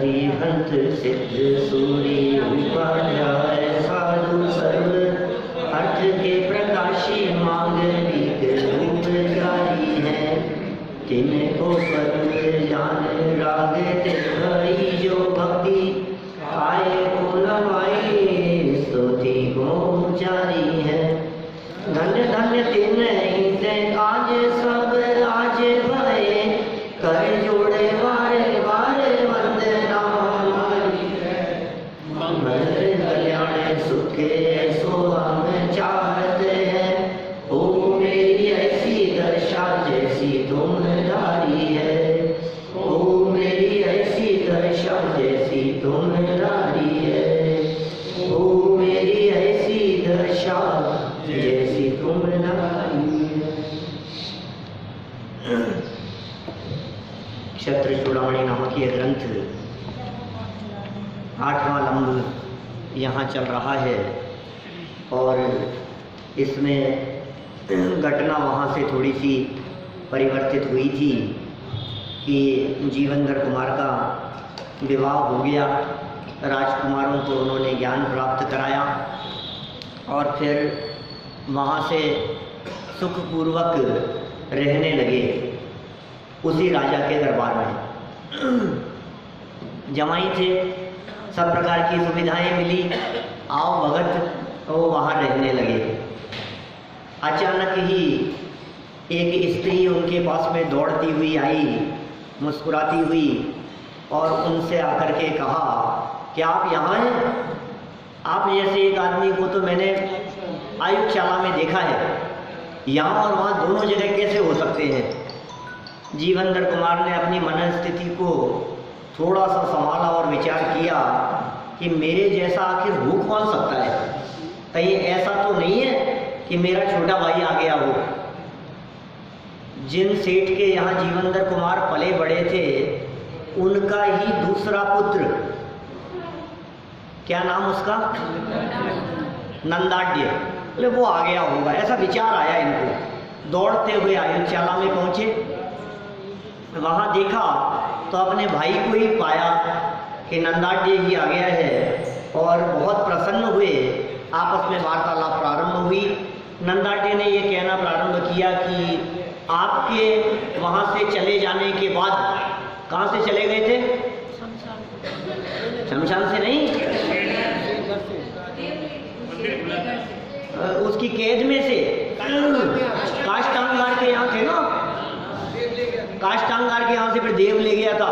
हरिहंत सिद्ध सूर्य उपाध्याय साधु सर्व अर्थ के प्रकाशी मांगलिक रूप जारी है। तिनको परम जान राग तिलहरी जो भक्ति आए को नवाई स्तुति को जारी है। धन्य धन्य तिन आज सब आज भये कर जोड़े बारे बारे वंदना मंगल कल्याण सुखे सो हम चाहते हैं। ओ मेरी ऐसी दशा जैसी तुम धारी है। ओ मेरी ऐसी दशा जैसी तुम धारी है। ओ मेरी ऐसी दशा जैसी तुम धारी है। क्षत्र चूड़ामणि नामक ये ग्रंथ 8वां लंब यहाँ चल रहा है और इसमें घटना वहाँ से थोड़ी सी परिवर्तित हुई थी कि जीवनधर कुमार का विवाह हो गया, राजकुमारों को उन्होंने ज्ञान प्राप्त कराया और फिर वहाँ से सुखपूर्वक रहने लगे उसी राजा के दरबार में। जमाई थे, सब प्रकार की सुविधाएं मिली, आओ भगत वो वहाँ रहने लगे। अचानक ही एक स्त्री उनके पास में दौड़ती हुई आई, मुस्कुराती हुई और उनसे आकर के कहा कि आप यहाँ हैं? आप जैसे एक आदमी को तो मैंने आयुशाला में देखा है, यहाँ और वहाँ दोनों जगह कैसे हो सकते हैं? जीवनधर कुमार ने अपनी मनस्थिति को थोड़ा सा संभाला और विचार किया कि मेरे जैसा आखिर हो कौन सकता है? कहीं ऐसा तो नहीं है कि मेरा छोटा भाई आ गया हो। जिन सेठ के यहाँ जीवनधर कुमार पले बड़े थे उनका ही दूसरा पुत्र, क्या नाम उसका, नंदाढ्य, बोले वो आ गया होगा, ऐसा विचार आया इनको। दौड़ते हुए आयुशाला में पहुँचे, वहाँ देखा तो अपने भाई को ही पाया कि नंदाढ्य ही आ गया है और बहुत प्रसन्न हुए। आपस में वार्तालाप प्रारंभ हुई। नंदाढ्य ने ये कहना प्रारंभ किया कि आपके वहाँ से चले जाने के बाद, कहाँ से चले गए थे? शमशान से नहीं, उसकी कैद में से, काष्टांगार के यहाँ थे ना, काष्टांगार के यहाँ से फिर देव ले गया था।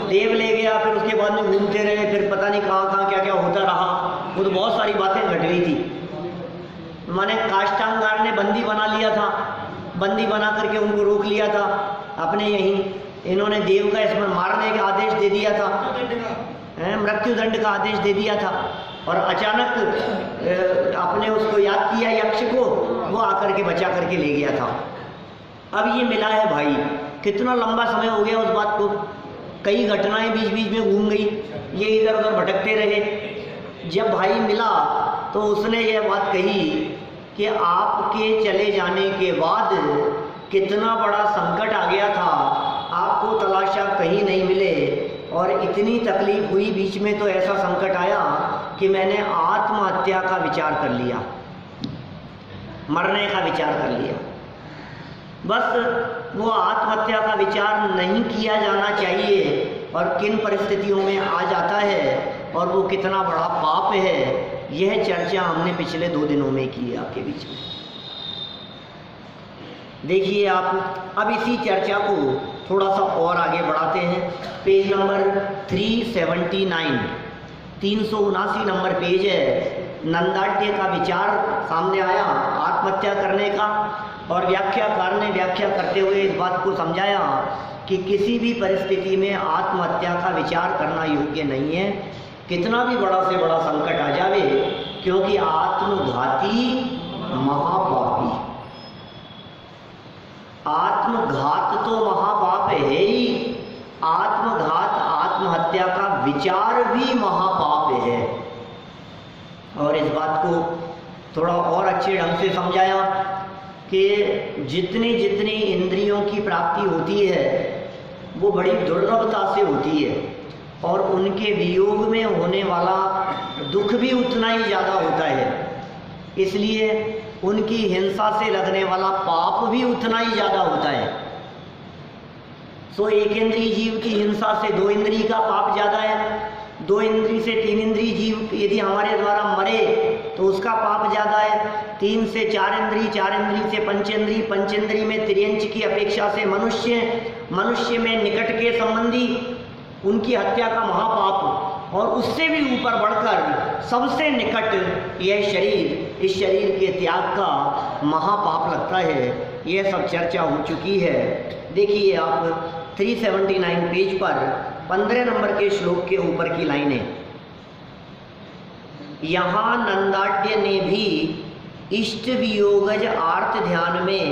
देव ले गया, फिर उसके बाद में घूमते रहे, फिर पता नहीं कहाँ कहाँ क्या क्या होता रहा। वो तो बहुत सारी बातें घट गई थी। माने काष्टांगार ने बंदी बना लिया था, बंदी बना करके उनको रोक लिया था अपने यहीं। इन्होंने देव का इसमें मारने का आदेश दे दिया था, मृत्युदंड का आदेश दे दिया था और अचानक अपने उसको याद किया यक्ष को, वो आकर के बचा करके ले गया था। अब ये मिला है भाई, कितना लंबा समय हो गया उस बात को, कई घटनाएं बीच बीच में घूम गई, ये इधर उधर भटकते रहे। जब भाई मिला तो उसने यह बात कही कि आपके चले जाने के बाद कितना बड़ा संकट आ गया था, आपको तलाशा कहीं नहीं मिले और इतनी तकलीफ हुई बीच में, तो ऐसा संकट आया कि मैंने आत्महत्या का विचार कर लिया, मरने का विचार कर लिया। बस वो आत्महत्या का विचार नहीं किया जाना चाहिए और किन परिस्थितियों में आ जाता है और वो कितना बड़ा पाप है, यह चर्चा हमने पिछले 2 दिनों में की है आपके बीच में। देखिए आप, अब इसी चर्चा को थोड़ा सा और आगे बढ़ाते हैं। पेज नंबर 379, 379 नंबर पेज है। नंदाढ्य का विचार सामने आया आत्महत्या करने का और व्याख्याकार ने व्याख्या करते हुए इस बात को समझाया कि किसी भी परिस्थिति में आत्महत्या का विचार करना योग्य नहीं है, कितना भी बड़ा से बड़ा संकट आ जावे, क्योंकि आत्मघाती महापापी, आत्मघात तो महापाप है ही, आत्मघात आत्महत्या का विचार भी महापाप है। और इस बात को थोड़ा और अच्छे ढंग से समझाया कि जितनी जितनी इंद्रियों की प्राप्ति होती है वो बड़ी दुर्लभता से होती है। और उनके वियोग में होने वाला दुख भी उतना ही ज़्यादा होता है। इसलिए उनकी हिंसा से लगने वाला पाप भी उतना ही ज़्यादा होता है। सो एक इंद्रिय जीव की हिंसा से 2 इंद्रिय का पाप ज़्यादा है, 2 इंद्रिय से 3 इंद्रिय जीव यदि हमारे द्वारा मरे तो उसका पाप ज़्यादा है, 3 से 4 इंद्रिय, 4 इंद्रिय से पंचेंद्रिय, पंचेंद्रिय में त्रियंच की अपेक्षा से मनुष्य में निकट के संबंधी उनकी हत्या का महापाप, और उससे भी ऊपर बढ़कर सबसे निकट यह शरीर, इस शरीर के त्याग का महापाप लगता है। यह सब चर्चा हो चुकी है। देखिए आप 379 पेज पर 15 नंबर के श्लोक के ऊपर की लाइनें। यहाँ नंदाढ्य ने भी इष्ट वियोगज आर्त ध्यान में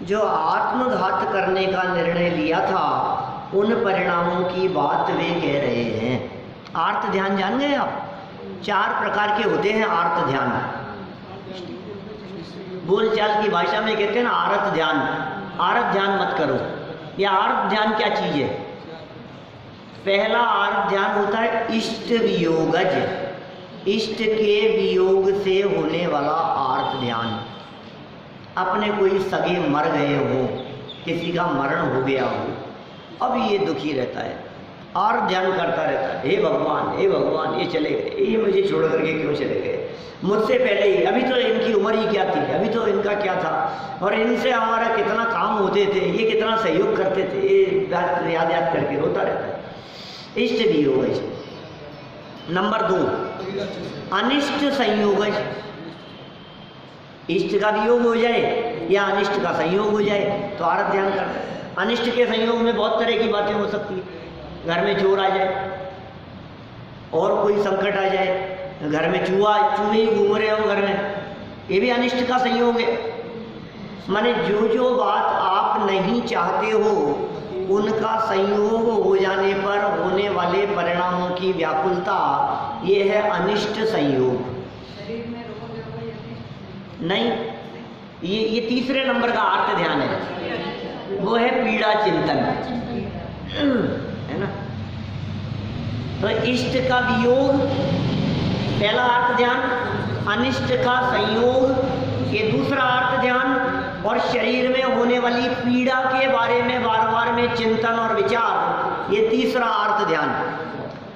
जो आत्मघात करने का निर्णय लिया था, उन परिणामों की बात वे कह रहे हैं। आर्त ध्यान जान गए आप? 4 प्रकार के होते हैं आर्त ध्यान। बोलचाल की भाषा में कहते हैं ना आरत ध्यान। आरत ध्यान मत करो। यह आर्त ध्यान क्या चीज है? पहला आर्त ध्यान होता है इष्ट वियोगज, इष्ट के वियोग से होने वाला आर्त ध्यान। अपने कोई सगे मर गए हो, किसी का मरण हो गया हो, अब ये दुखी रहता है, आर्त ध्यान करता रहता है, हे भगवान ये चले गए, ये मुझे छोड़ करके क्यों चले गए, मुझसे पहले ही, अभी तो इनकी उम्र ही क्या थी, अभी तो इनका क्या था, और इनसे हमारा कितना काम होते थे, ये कितना सहयोग करते थे, ये बात याद करके रोता रहता है। इष्ट वियोगज। नंबर 2 अनिष्ट संयोगज। इष्ट का वियोग हो जाए या अनिष्ट का संयोग हो जाए तो आर्त ध्यान करता है। अनिष्ट के संयोग में बहुत तरह की बातें हो सकती है। घर में चोर आ जाए और कोई संकट आ जाए, घर में चूहे घूम रहे हो घर में, ये भी अनिष्ट का संयोग है। माने जो बात आप नहीं चाहते हो उनका संयोग हो जाने पर होने वाले परिणामों की व्याकुलता, ये है अनिष्ट संयोग। नहीं, ये तीसरे नंबर का आर्त ध्यान है, वो है पीड़ा चिंतन, है ना। तो इष्ट का वियोग पहला आर्त ध्यान, अनिष्ट का संयोग ये दूसरा आर्त ध्यान, और शरीर में होने वाली पीड़ा के बारे में बार बार में चिंतन और विचार, ये तीसरा आर्त ध्यान।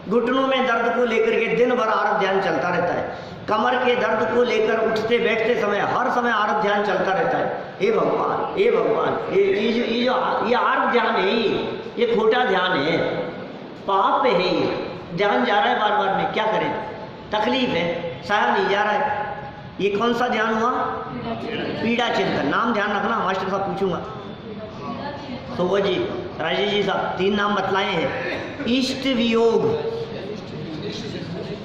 घुटनों में दर्द को लेकर के दिन भर आर्त ध्यान चलता रहता है, कमर के दर्द को लेकर उठते बैठते समय हर समय आर्त ध्यान चलता रहता है, हे भगवान ये आर्त ध्यान है, ये खोटा ध्यान है, पाप है, ध्यान जा रहा है बार बार में, क्या करें, तकलीफ है, सहा नहीं जा रहा है। ये कौन सा ध्यान हुआ? पीड़ा चिंतन। नाम ध्यान रखना, मास्टर साहब पूछूंगा। तो वो जी राजेश जी साहब 3 नाम बतलाए हैं। इष्ट वियोग,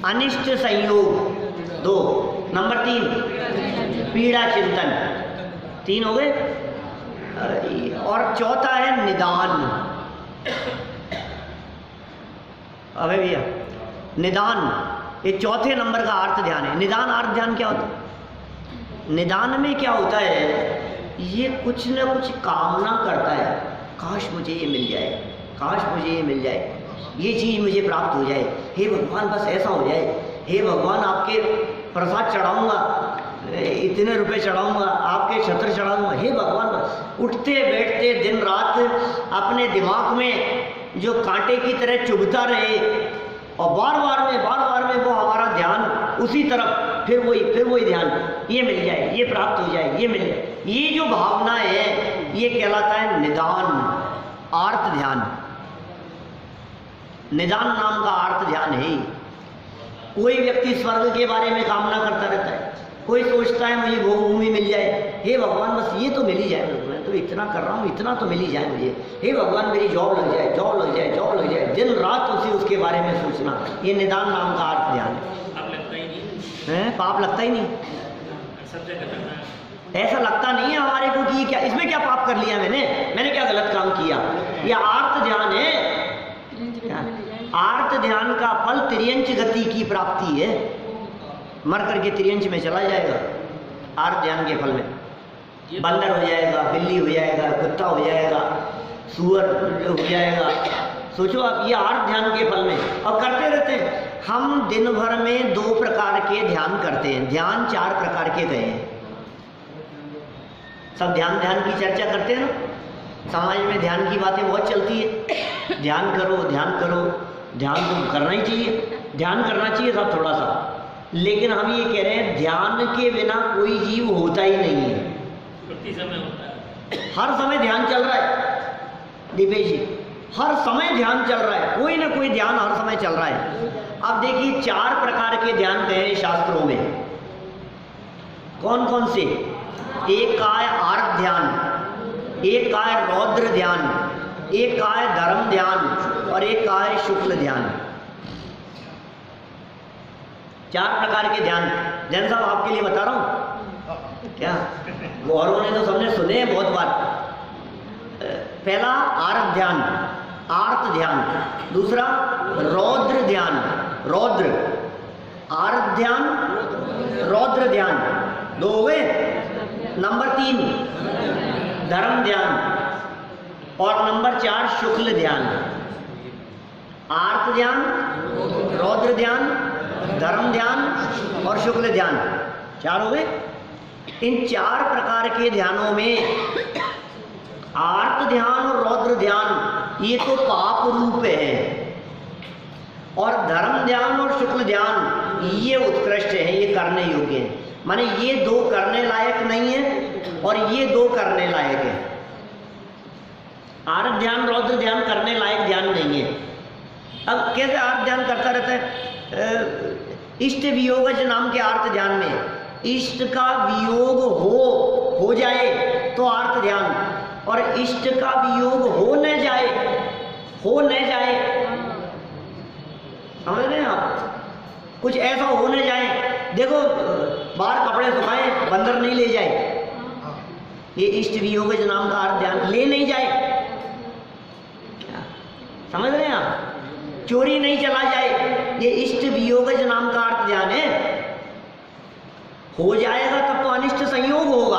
अनिष्ट संयोग 2, नंबर 3 पीड़ा चिंतन, 3 हो गए। और चौथा है निदान। अबे भैया निदान, ये चौथे नंबर का आर्त ध्यान है। निदान आर्त ध्यान क्या होता है? निदान में क्या होता है, ये कुछ न कुछ कामना करता है, काश मुझे ये मिल जाए, काश मुझे ये मिल जाए, ये चीज़ मुझे प्राप्त हो जाए, हे भगवान बस ऐसा हो जाए, हे भगवान आपके प्रसाद चढ़ाऊंगा, इतने रुपए चढ़ाऊंगा, आपके छत्र चढ़ाऊंगा, हे भगवान बस। उठते बैठते दिन रात अपने दिमाग में जो कांटे की तरह चुभता रहे, और बार बार में वो हमारा ध्यान उसी तरफ, फिर वही ध्यान, ये मिल जाए, ये प्राप्त हो जाए, ये मिल जाए, ये जो भावना है ये कहलाता है निदान, आर्त ध्यान। निदान नाम का आर्त ध्यान है। कोई व्यक्ति स्वर्ग के बारे में कामना करता रहता है, कोई सोचता है मुझे भोगभूमि मिल जाए, हे भगवान बस ये तो मिल ही जाए, मैं तो इतना कर रहा हूँ, इतना तो मिल ही जाए मुझे, हे भगवान मेरी जॉब लग जाए, जॉब लग जाए, जॉब लग जाए, दिन रात उसके बारे में सोचना, ये निदान नाम का आर्त ध्यान है। पाप लगता ही नहीं, ऐसा लगता नहीं है हमारे को कि क्या इसमें क्या पाप कर लिया मैंने क्या गलत काम किया। यह आर्त ध्यान है। आर्त ध्यान का फल तिर्यंच गति की प्राप्ति है, मर करके तिर्यंच में चला जाएगा। आर्त ध्यान के फल में बंदर हो जाएगा, बिल्ली हो जाएगा, कुत्ता हो जाएगा, सुअर हो जाएगा, सोचो आप, ये आर्त ध्यान के फल में अब करते रहते हैं। हम दिन भर में 2 प्रकार के ध्यान करते हैं, ध्यान 4 प्रकार के गए हैं। सब ध्यान की चर्चा करते हैं ना, समाज में ध्यान की बातें बहुत चलती है, ध्यान करो ध्यान करो, ध्यान तो करना ही चाहिए, ध्यान करना चाहिए सब थोड़ा सा। लेकिन हम ये कह रहे हैं ध्यान के बिना कोई जीव होता ही नहीं है, प्रति समय होता है, हर समय ध्यान चल रहा है दीपेश जी, हर समय ध्यान चल रहा है, कोई ना कोई ध्यान हर समय चल रहा है। अब देखिए 4 प्रकार के ध्यान कहे हैं शास्त्रों में, कौन कौन से? एक का है आर्त ध्यान, एक का है रौद्र ध्यान, एक का है धर्म ध्यान और एक का है शुक्ल ध्यान। 4 प्रकार के ध्यान। जैन साहब आपके लिए बता रहा हूं क्या, गौरव ने तो सबने सुने हैं बहुत बार। पहला आर्त ध्यान, आर्त ध्यान। दूसरा रौद्र ध्यान, रौद्र, आर्त ध्यान, रौद्र ध्यान, 2 हो गए। नंबर 3 धर्म ध्यान और नंबर 4 शुक्ल ध्यान। आर्त ध्यान, रौद्र ध्यान, धर्म ध्यान और शुक्ल ध्यान, 4 हो गए। इन 4 प्रकार के ध्यानों में आर्त ध्यान और रौद्र ध्यान ये तो पाप रूप है, और धर्म ध्यान और शुक्ल ध्यान ये उत्कृष्ट है, ये करने योग्य है। माने ये 2 करने लायक नहीं है और ये 2 करने लायक है। आर्त ध्यान रौद्र ध्यान करने लायक ध्यान नहीं है। अब कैसे आर्त ध्यान करता रहता है? इष्ट वियोगज नाम के आर्त ध्यान में इष्ट का वियोग हो जाए तो आर्त ध्यान, और इष्ट का वियोग हो न जाए, समझ रहे हैं आप? कुछ ऐसा हो न जाए, देखो बाहर कपड़े सुखाए बंदर नहीं ले जाए, ये इष्ट वियोगज नाम का आर्त ध्यान ले नहीं जाए, क्या समझ रहे हैं आप? चोरी नहीं चला जाए, ये इष्ट वियोगज नाम का अर्थ ध्यान है। हो जाएगा तब तो अनिष्ट संयोग होगा,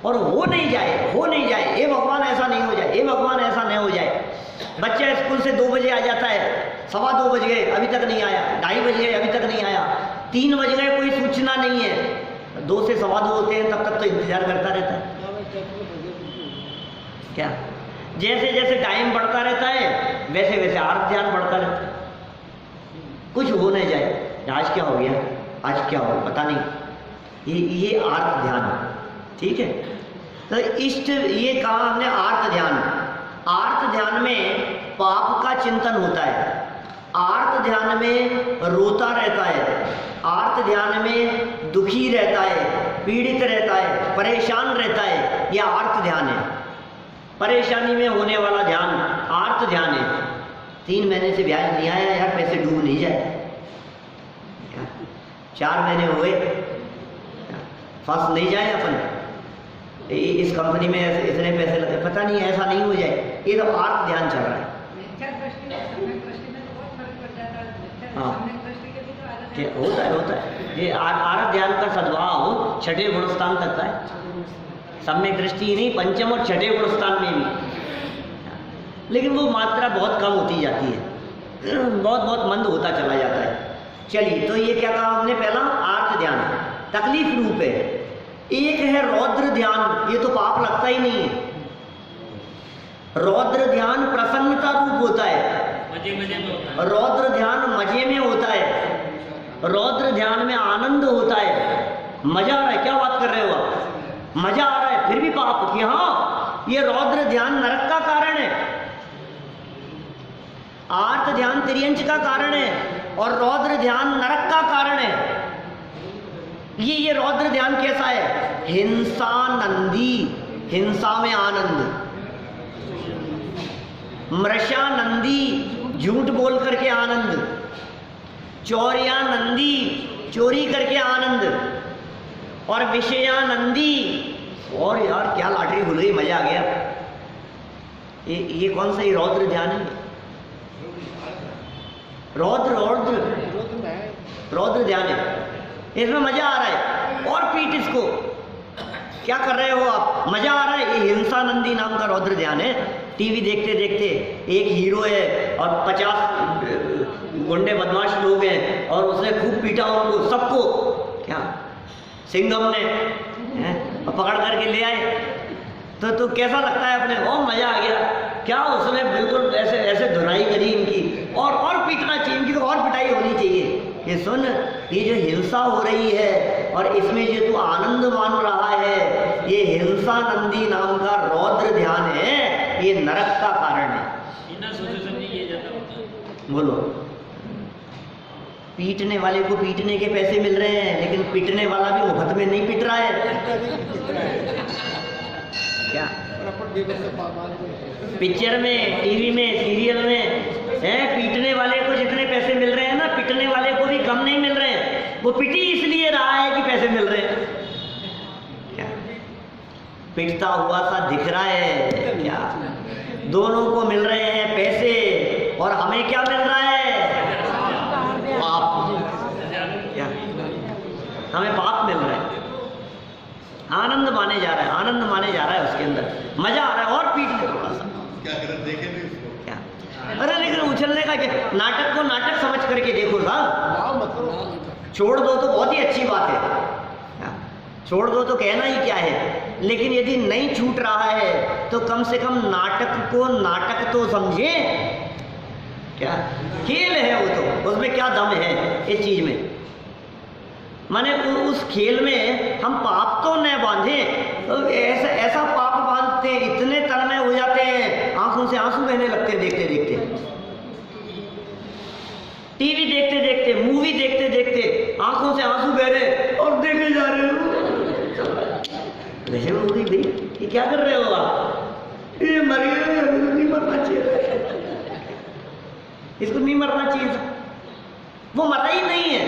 और हो नहीं जाए, हे भगवान ऐसा नहीं हो जाए, हे भगवान ऐसा नहीं हो जाए। बच्चा स्कूल से 2 बजे आ जाता है, 2:15 बज गए अभी तक नहीं आया, 2:30 बज गए अभी तक नहीं आया, 3 बज गए कोई सूचना नहीं है, 2 से 2:15 होते हैं, तब तक तो इंतजार करता रहता है। क्या जैसे जैसे टाइम बढ़ता रहता है वैसे वैसे आर्त ध्यान बढ़ता रहता है। कुछ हो नहीं जाए, आज क्या हो गया, आज क्या हो पता नहीं, ये आर्त ध्यान, ठीक है। तो इष्ट ये कहा हमने आर्त ध्यान। आर्त ध्यान में पाप का चिंतन होता है, आर्त ध्यान में रोता रहता है, आर्त ध्यान में दुखी रहता है, पीड़ित रहता है, परेशान रहता है, यह आर्त ध्यान है। परेशानी में होने वाला ध्यान आर्त ध्यान है। 3 महीने से ब्याज नहीं आया यार, पैसे डूब नहीं जाए, 4 महीने हुए फंस नहीं जाए अपन, इस कंपनी में इतने पैसे लगे, पता नहीं ऐसा नहीं हो जाए, ये तो आर्त ध्यान चल रहा है। हाँ होता है ये आर्त ध्यान का सद्भाव 6ठे गुणस्थान तक का है, सम्यक दृष्टि नहीं, पंचम और 6ठे गुणस्थान में भी, लेकिन वो मात्रा बहुत कम होती जाती है, बहुत मंद होता चला जाता है। चलिए, तो ये क्या कहा हमने, पहला आर्त ध्यान तकलीफ रूप है, एक है रौद्र ध्यान, ये तो पाप लगता ही नहीं है। रौद्र ध्यान प्रसन्नता रूप होता है, मजे में होता है। रौद्र ध्यान मजे में होता है, रौद्र ध्यान में आनंद होता है, मजा आ रहा है। क्या बात कर रहे हो आप, मजा आ रहा है फिर भी पाप कि हाँ, ये रौद्र ध्यान नरक का कारण है, आर्त ध्यान त्रियंच का कारण है और रौद्र ध्यान नरक का कारण है। ये रौद्र ध्यान कैसा है, हिंसा नंदी, हिंसा में आनंद, मृषानंदी, झूठ बोल करके आनंद, चौर्यानंदी, चोरी करके आनंद, और विषयानंदी, और यार क्या लॉटरी खुल गई, मजा आ गया। ये कौन सा ही रौद्र ध्यान है, रौद्र ध्यान है, इसमें मजा आ रहा है। और पीठ इसको, क्या कर रहे हो आप, मजा आ रहा है, ये हिंसानंदी नाम का रौद्र ध्यान है। टीवी देखते देखते एक हीरो है और 50 गुंडे बदमाश लोग हैं और उसने खूब पीटा उनको सबको, क्या सिंघम ने और पकड़ करके ले आए, तो कैसा लगता है अपने, ओ मजा आ गया। क्या उसने बिल्कुल ऐसे ऐसे धुनाई करी इनकी, और पीटना चाहिए इनकी, तो और पिटाई होनी चाहिए। ये सुन, ये जो हिंसा हो रही है और इसमें जो तू आनंद मान रहा है, ये हिंसा नंदी नाम का रौद्र ध्यान है, ये नरक का कारण है। बिना सोचे समझे ये जाता होता है। बोलो, पीटने वाले को पीटने के पैसे मिल रहे हैं, लेकिन पीटने वाला भी मुफ्त में नहीं पीट रहा है। क्या पिक्चर में, टीवी में, सीरियल में पीटने वाले को जितने पैसे मिल रहे हैं ना, पिटने वाले को भी कम नहीं मिल रहे हैं। वो पिटी इसलिए रहा है कि पैसे मिल रहे हैं। क्या पिटता हुआ सा दिख रहा है, क्या दोनों को मिल रहे हैं पैसे और हमें क्या मिल रहा है, पाप। क्या हमें पाप मिल रहा है, आनंद माने जा रहा है, आनंद माने जा रहा है, उसके अंदर मजा आ रहा है। और पीट ले थोड़ा सा, क्या करें, देखे नहीं उसको। क्या अरे लेकिन उछलने का क्या, नाटक को नाटक समझ करके देखो ना, छोड़ दो तो बहुत ही अच्छी बात है, क्या? छोड़ दो तो कहना ही क्या है। लेकिन यदि नहीं छूट रहा है तो कम से कम नाटक को नाटक तो समझे। क्या खेल है वो, तो उसमें क्या दम है इस चीज में, माने उस खेल में हम पाप तो न बांधे, तो ऐसा पाप बांधते इतने तन्मय हो जाते हैं, आंखों से आंसू बहने लगते हैं देखते देखते। टीवी देखते देखते, मूवी देखते देखते आंखों से आंसू बह रहे और देखे जा रहे हो। वैसे मूवी भाई ये क्या कर रहे हो आप, ये मर गए, नहीं मरना चाहिए, इसको नहीं मरना चाहिए था। वो मरा ही नहीं है।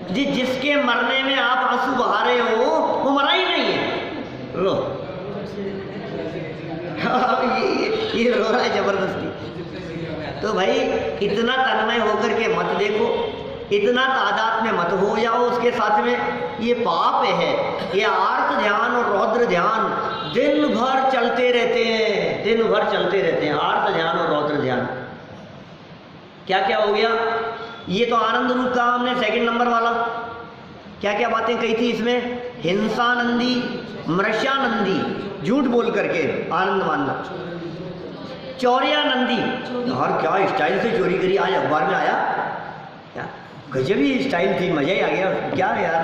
जिसके मरने में आप आंसू बहा रहे हो वो मरा ही नहीं है। लो ये रो रहा है जबरदस्ती। तो भाई इतना तन्मय होकर के मत देखो, इतना तादाद में मत हो जाओ उसके साथ में। ये पाप है। ये आर्त ध्यान और रौद्र ध्यान दिन भर चलते रहते हैं, दिन भर चलते रहते हैं, आर्त ध्यान और रौद्र ध्यान। क्या क्या हो गया, ये तो आनंद रूप का हमने सेकंड नंबर वाला। क्या क्या बातें कही थी इसमें, हिंसानंदी, मृष्यानंदी, झूठ बोल करके आनंद मानना। चौर्यानंदी, यार क्या स्टाइल से चोरी करी, आज अखबार में आया, क्या गजब ही स्टाइल थी, मजा ही आ गया। क्या यार,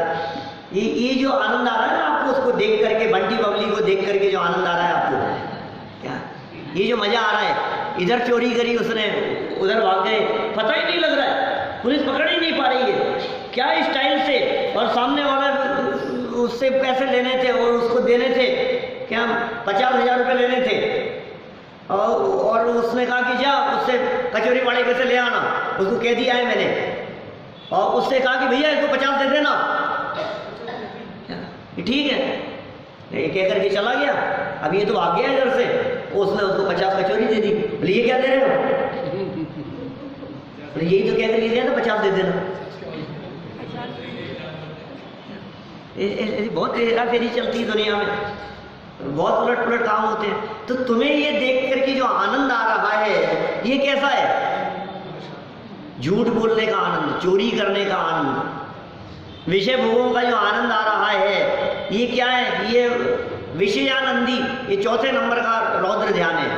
ये जो आनंद आ रहा है ना आपको, उसको देख करके, बंटी बबली को देख करके जो आनंद आ रहा है आपको, क्या ये जो मजा आ रहा है, इधर चोरी करी उसने, उधर भाग गए, पता ही नहीं लग रहा है, पुलिस पकड़ ही नहीं पा रही है, क्या स्टाइल से। और सामने वाला उससे पैसे लेने थे और उसको देने थे, क्या 50,000 रुपये लेने थे, और उसने कहा कि जा उससे कचौरी वाले के से ले आना, उसको कह दिया है मैंने, और उससे कहा कि भैया इसको 50 दे देना, ठीक है, ये कह करके चला गया। अब ये तो आ गया इधर से, उसने उसको 50 कचौरी दे दी। बोले ये क्या दे रहे हो, यही तो कह कर दिया था 50 दे देना। बहुत हेरा फेरी चलती है दुनिया में, बहुत उलट पुलट काम होते हैं। तो तुम्हें ये देख करके जो आनंद आ रहा है ये कैसा है, झूठ बोलने का आनंद, चोरी करने का आनंद, विषय भोगों का जो आनंद आ रहा है, ये क्या है, ये विषयानंदी, ये चौथे नंबर का रौद्र ध्यान है।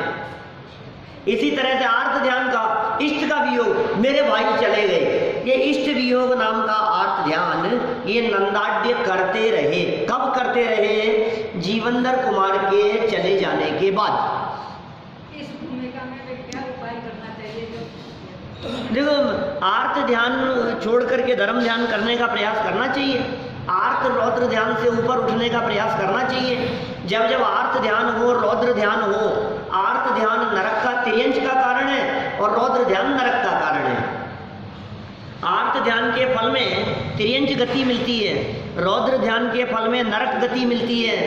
इसी तरह से आर्त ध्यान का, इष्ट का वियोग, मेरे भाई चले गए, ये इष्ट वियोग नाम का आर्त ध्यान ये नंदाढ्य करते रहे। कब करते रहे, जीवंदर कुमार के चले जाने के बाद। इस भूमिका में क्या उपाय करना चाहिए जो देखो, आर्त ध्यान छोड़ करके धर्म ध्यान करने का प्रयास करना चाहिए, आर्त रौद्र ध्यान से ऊपर उठने का प्रयास करना चाहिए। जब जब आर्त ध्यान हो, रौद्र ध्यान हो, आर्त ध्यान नरक का तिर्यंच का कारण है और रौद्र ध्यान नरक का कारण है। आर्त ध्यान के फल में तिर्यंच गति मिलती है, रौद्र ध्यान के फल में नरक गति मिलती है।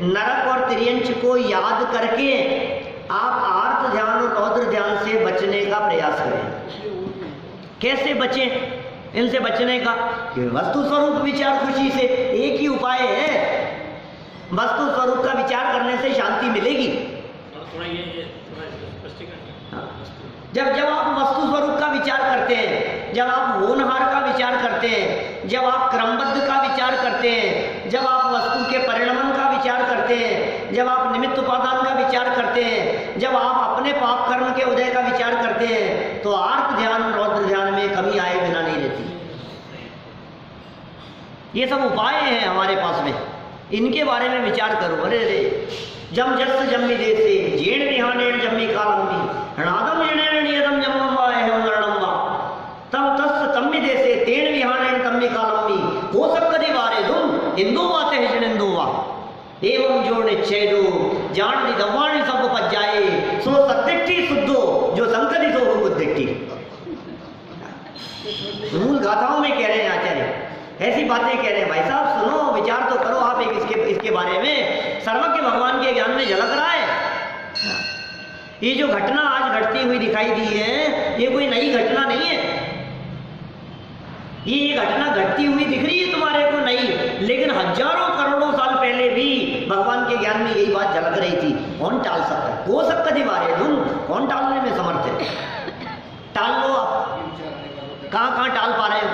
नरक और तिर्यंच को याद करके आप आर्त ध्यान और रौद्र ध्यान से बचने का प्रयास करें। कैसे बचें इनसे बचने का, कि वस्तु स्वरूप विचार खुशी से, एक ही उपाय है, वस्तु स्वरूप का विचार करने से शांति मिलेगी। थोड़ा ये थोड़ा स्पष्टीकरण। हाँ। जब आप वस्तु स्वरूप का विचार करते हैं, जब आप होनहार का विचार करते हैं, जब आप क्रमबद्ध का विचार करते हैं, जब आप वस्तु के परिणमन का विचार करते हैं, जब आप निमित्त उपादान का विचार करते हैं, जब आप अपने पाप कर्म के उदय का विचार करते हैं, तो आर्त ध्यान रौद्र ध्यान में कमी आए बिना नहीं रहती। ये सब उपाय हैं हमारे पास में, इनके बारे में विचार करो। अरे रे जम जस जम्मी देसे जेण विहानेण जम्मी कालम्बी हणादम जनेण नियतम जम्मम वा एहम वर्णम वा तम तस् तम्मी देसे तेण विहानेण तम्मी कालम्बी हो सकदि वारे दुम हिंदू वाते हिजनिंदू वा एवं जो निश्चयदो जान दी दवाणी सब पज जाए सो सत्तिट्ठी शुद्धो जो संकदि सो हो बुद्धिट्ठी। मूल गाथाओं में कह रहे हैं आचार्य, ऐसी बातें कह रहे हैं। भाई साहब सुनो, विचार तो करो आप एक इसके बारे में। सर्वज्ञ भगवान के ज्ञान में झलक रहा है। ये जो घटना आज घटती हुई दिखाई दी है, ये कोई नई घटना नहीं है। ये घटना घटती हुई दिख रही है तुम्हारे को नई, लेकिन हजारों करोड़ों साल पहले भी भगवान के ज्ञान में यही बात झलक रही थी। कौन टाल सकता है? हो सकता थी बारे धुन, कौन टालने में समर्थ है? टाल लो आप, कहाँ टाल पा रहे हो?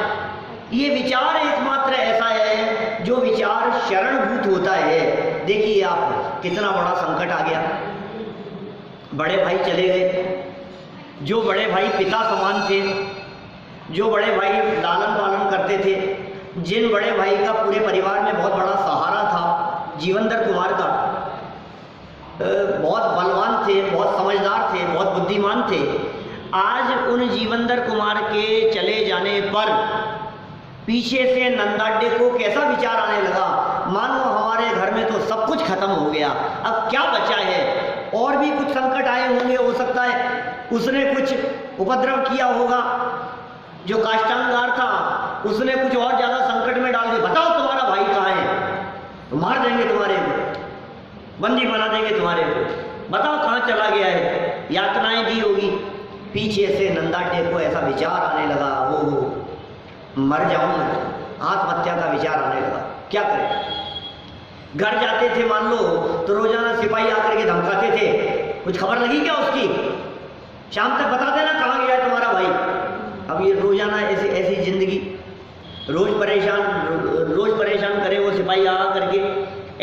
ये विचार एकमात्र ऐसा है जो विचार शरणभूत होता है। देखिए आप, कितना बड़ा संकट आ गया। बड़े भाई चले गए, जो बड़े भाई पिता समान थे, जो बड़े भाई लालन पालन करते थे, जिन बड़े भाई का पूरे परिवार में बहुत बड़ा सहारा था, जीवनधर कुमार का, बहुत बलवान थे, बहुत समझदार थे, बहुत बुद्धिमान थे। आज उन जीवनधर कुमार के चले जाने पर पीछे से नंदाड्डे को कैसा विचार आने लगा, मानो हमारे घर में तो सब कुछ खत्म हो गया, अब क्या बचा है? और भी कुछ संकट आए होंगे, हो सकता है उसने कुछ उपद्रव किया होगा, जो काष्टांगार था उसने कुछ और ज्यादा संकट में डाल दिया। बताओ तुम्हारा भाई कहाँ है? तो मार देंगे तुम्हारे को, बंदी बना देंगे तुम्हारे को, बताओ कहाँ चला गया है? यातनाएं दी होगी। पीछे से नंदाड्डे को ऐसा विचार आने लगा, वो मर जाऊंगा, आत्महत्या का विचार आने लगा। क्या करें? घर जाते थे मान लो तो रोजाना सिपाही आकर के धमकाते थे, कुछ खबर लगी क्या उसकी? शाम तक बता देना कहाँ गया है तुम्हारा भाई। अब ये रोजाना ऐसी जिंदगी, रोज परेशान करे वो सिपाही आ करके।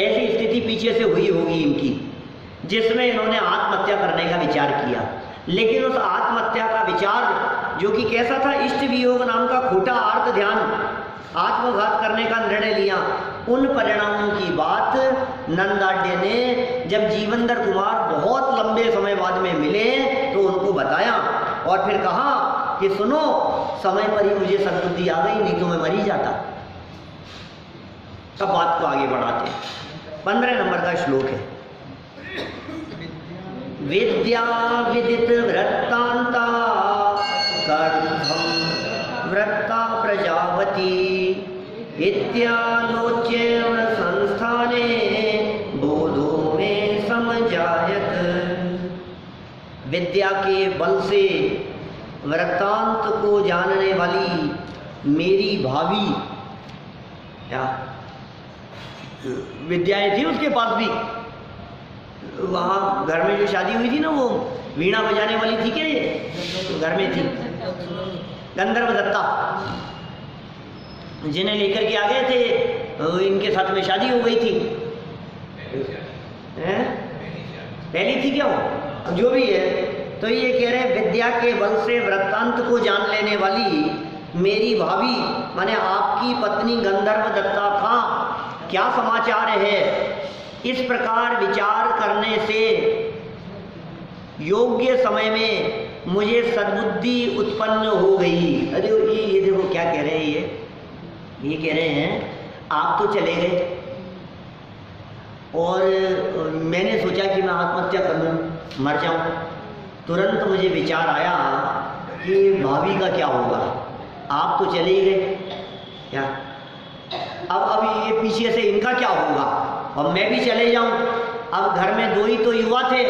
ऐसी स्थिति पीछे से हुई होगी इनकी, जिसमें इन्होंने आत्महत्या करने का विचार किया। लेकिन उस आत्महत्या का विचार जो कि कैसा था, इष्ट वियोग नाम का खोटा आर्त ध्यान, आत्मघात करने का निर्णय लिया। उन परिणामों की बात नंदाड्डे ने जब जीवनधर कुमार बहुत लंबे समय बाद में मिले तो उनको बताया, और फिर कहा कि सुनो, समय पर ही मुझे सद्बुद्धि आ गई, नहीं तो मैं मर ही जाता। अब बात को आगे बढ़ाते हैं। 15 नंबर का श्लोक है। विद्या विदित वृत्तांता कर्म वृत्ता प्रजावती इत्यालोच्य संस्थाने बोधो में समझायत। विद्या के बल से वृत्तांत को जानने वाली मेरी भाभी, क्या विद्याएं थी उसके पास भी, वहाँ घर में जो शादी हुई थी ना, वो वीणा बजाने वाली थी क्या, ये घर में थी, गंधर्व दत्ता, जिन्हें लेकर के आ गए थे, इनके साथ में शादी हो गई थी। पहली थी क्या वो, जो भी है। तो ये कह रहे हैं विद्या के बल से वृत्तांत को जान लेने वाली मेरी भाभी, माने आपकी पत्नी गंधर्व दत्ता का क्या समाचार है। इस प्रकार विचार करने से योग्य समय में मुझे सद्बुद्धि उत्पन्न हो गई। अरे ये देखो क्या कह रहे हैं, ये कह रहे हैं आप तो चले गए और मैंने सोचा कि मैं आत्महत्या कर लूँ, मर जाऊँ। तुरंत मुझे विचार आया कि भाभी का क्या होगा, आप तो चले ही गए, क्या अब ये पीछे से इनका क्या होगा, और मैं भी चले जाऊं। अब घर में 2 ही तो युवा थे,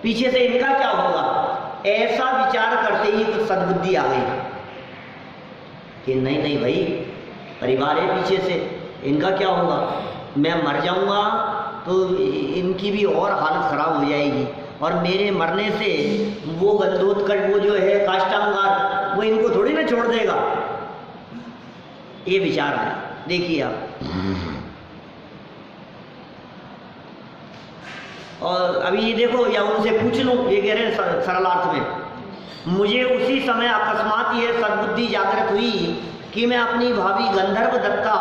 पीछे से इनका क्या होगा। ऐसा विचार करते ही कुछ सद्बुद्धि आ गई कि नहीं भाई, परिवार है पीछे से, इनका क्या होगा, मैं मर जाऊंगा तो इनकी भी और हालत खराब हो जाएगी, और मेरे मरने से वो गंधोत्कच, वो जो है काष्टांगार, वो इनको थोड़ी ना छोड़ देगा। ये विचार आया। देखिए आप, और अभी ये देखो, या उनसे पूछ लो, ये कह रहे हैं सरलार्थ में, मुझे उसी समय अकस्मात ये सद्बुद्धि जागृत हुई कि मैं अपनी भाभी गंधर्व दत्ता,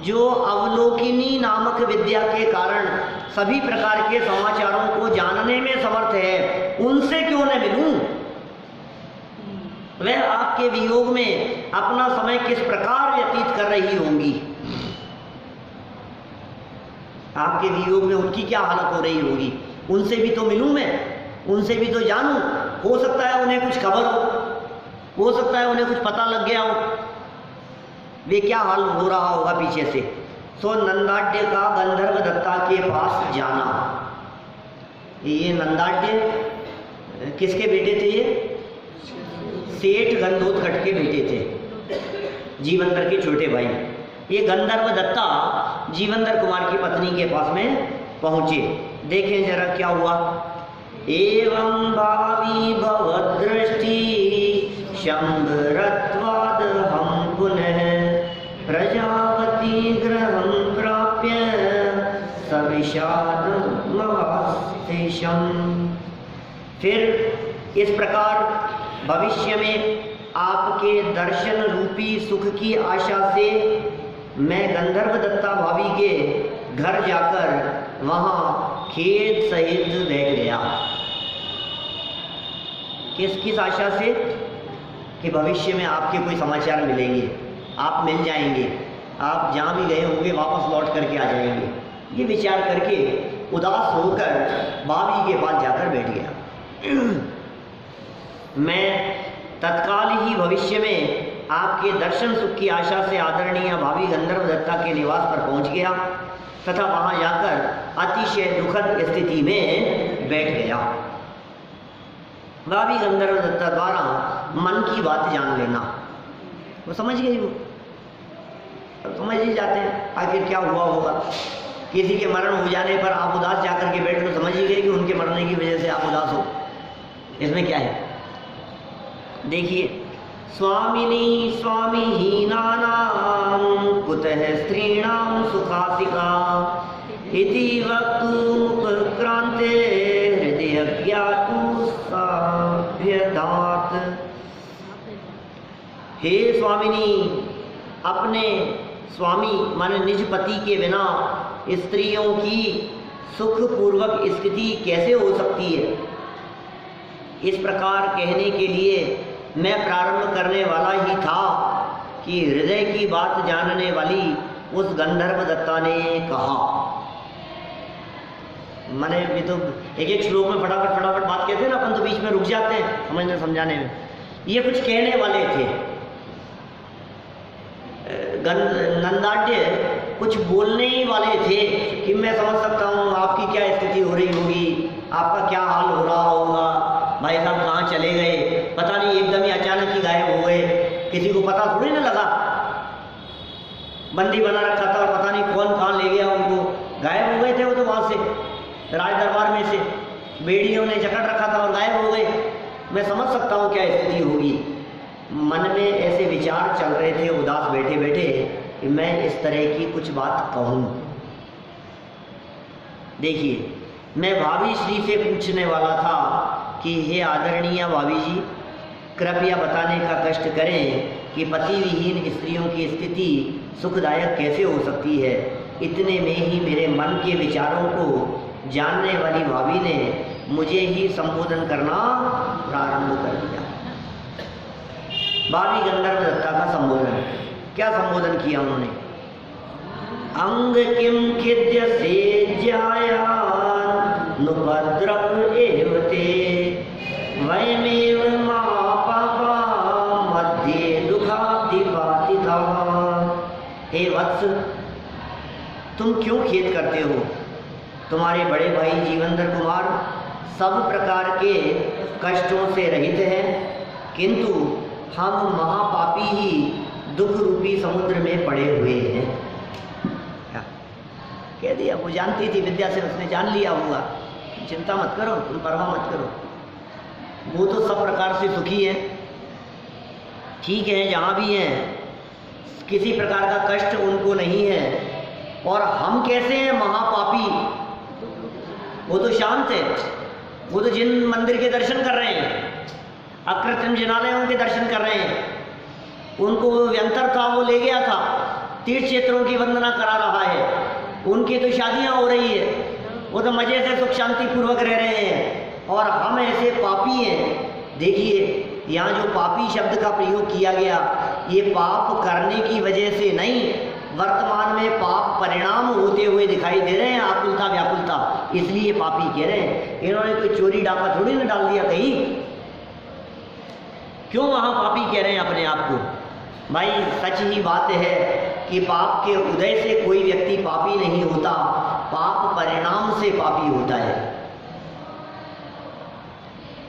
जो अवलोकिनी नामक विद्या के कारण सभी प्रकार के समाचारों को जानने में समर्थ है, उनसे क्यों न मिलूं? वह आपके वियोग में अपना समय किस प्रकार व्यतीत कर रही होंगी, आपके वियोग में उनकी क्या हालत हो रही होगी, उनसे भी तो मिलूं मैं, उनसे भी तो जानूं। हो सकता है उन्हें कुछ खबर हो सकता है उन्हें कुछ पता लग गया हो, वे क्या हाल हो रहा होगा पीछे से। सो नंदाढ्य का गंधर्व दत्ता के पास जाना। ये नंदाढ्य किसके बेटे थे? ये सेठ गंधोत्कच के बेटे थे, जीवंतर के छोटे भाई। ये गंधर्व दत्ता जीवंतर कुमार की पत्नी के पास में पहुंचे। देखें जरा क्या हुआ। एवं भावी भवदृष्टि शंभरत्वाद हम पुनः प्रजापति गृहं प्राप्य सविषाद मवास्तेषम। फिर इस प्रकार भविष्य में आपके दर्शन रूपी सुख की आशा से मैं गंधर्व दत्ता भाभी के घर जाकर वहाँ खेद सहित बैठ गया। किस आशा से? कि भविष्य में आपके कोई समाचार मिलेंगे, आप मिल जाएंगे, आप जहाँ भी गए होंगे वापस लौट करके आ जाएंगे। ये विचार करके उदास होकर भाभी के पास जाकर बैठ गया। मैं तत्काल ही भविष्य में आपके दर्शन सुख की आशा से आदरणीय भाभी गंधर्व दत्ता के निवास पर पहुंच गया तथा वहां जाकर अतिशय दुखद स्थिति में बैठ गया। भाभी गंधर्व दत्ता द्वारा मन की बात जान लेना, वो समझ गई। वो समझ ही जाते हैं आखिर क्या हुआ होगा। किसी के मरण हो जाने पर आप उदास जाकर के बैठ तो समझ ही गए कि उनके मरने की वजह से आप उदास हो। इसमें क्या है? देखिए, स्वामिनी स्वामीहीनानां कुतः स्त्रीणां सुखासिका इति वक्तुमुपक्रान्ते हृदय ज्ञातु साभ्यदात्। हे स्वामिनी, अपने स्वामी माने निज पति के बिना स्त्रियों की सुखपूर्वक स्थिति कैसे हो सकती है? इस प्रकार कहने के लिए मैं प्रारंभ करने वाला ही था कि हृदय की बात जानने वाली उस गंधर्व दत्ता ने कहा। मैंने भी तो एक एक श्लोक में फटाफट बात कहते हैं ना, अपन तो बीच में रुक जाते हैं समझने समझाने में। ये कुछ कहने वाले थे, नंदाढ्य कुछ बोलने ही वाले थे कि मैं समझ सकता हूँ आपकी क्या स्थिति हो रही होगी, आपका क्या हाल हो रहा होगा, भाई साहब कहाँ चले गए, पता नहीं एकदम ही अचानक ही गायब हो गए, किसी को पता थोड़ी ना लगा। बंदी बना रखा था और पता नहीं कौन कहाँ ले गया उनको, गायब हो गए थे वो तो वहाँ से राज दरबार में से बेड़ियों ने जकड़ रखा था और गायब हो गए। मैं समझ सकता हूँ क्या स्थिति होगी। मन में ऐसे विचार चल रहे थे उदास बैठे बैठे कि मैं इस तरह की कुछ बात कहूँ। देखिए, मैं भाभी श्री से पूछने वाला था कि हे आदरणीय भाभी जी, कृपया बताने का कष्ट करें कि पति विहीन स्त्रियों की स्थिति सुखदायक कैसे हो सकती है। इतने में ही मेरे मन के विचारों को जानने वाली भाभी ने मुझे ही संबोधन करना प्रारंभ कर दिया। भाभी गंधर्व दत्ता का संबोधन, क्या संबोधन किया उन्होंने? अंग किम खिद्य से ज्यायान नुपद्रव एवते वयमेव मापापा मध्ये दुखाब्धिपातिता। हे वत्स, तुम क्यों खेद करते हो? तुम्हारे बड़े भाई जीवंतर कुमार सब प्रकार के कष्टों से रहित हैं, किंतु हम महापापी ही दुख रूपी समुद्र में पड़े हुए हैं। कह दिया, वो जानती थी विद्या से, उसने जान लिया होगा, चिंता मत करो, तुम परवाह मत करो, वो तो सब प्रकार से सुखी है, ठीक है, जहाँ भी हैं किसी प्रकार का कष्ट उनको नहीं है। और हम कैसे हैं महापापी, वो तो शांत है, वो तो जिन मंदिर के दर्शन कर रहे हैं, अकृत्रिम जिनालयों के दर्शन कर रहे हैं, उनको व्यंतर था वो ले गया था, तीर्थ क्षेत्रों की वंदना करा रहा है, उनकी तो शादियां हो रही है, वो तो मजे से सुख शांति पूर्वक रह रहे हैं, और हम ऐसे पापी हैं। देखिए यहाँ जो पापी शब्द का प्रयोग किया गया, ये पाप करने की वजह से नहीं, वर्तमान में पाप परिणाम होते हुए दिखाई दे रहे हैं, आकुलता व्याकुलता, इसलिए पापी कह रहे हैं। इन्होंने कोई चोरी डाका थोड़ी ना डाल दिया कहीं, क्यों वहाँ पापी कह रहे हैं अपने आप को? भाई सच ही बात है कि पाप के उदय से कोई व्यक्ति पापी नहीं होता, पाप परिणाम से पापी होता है।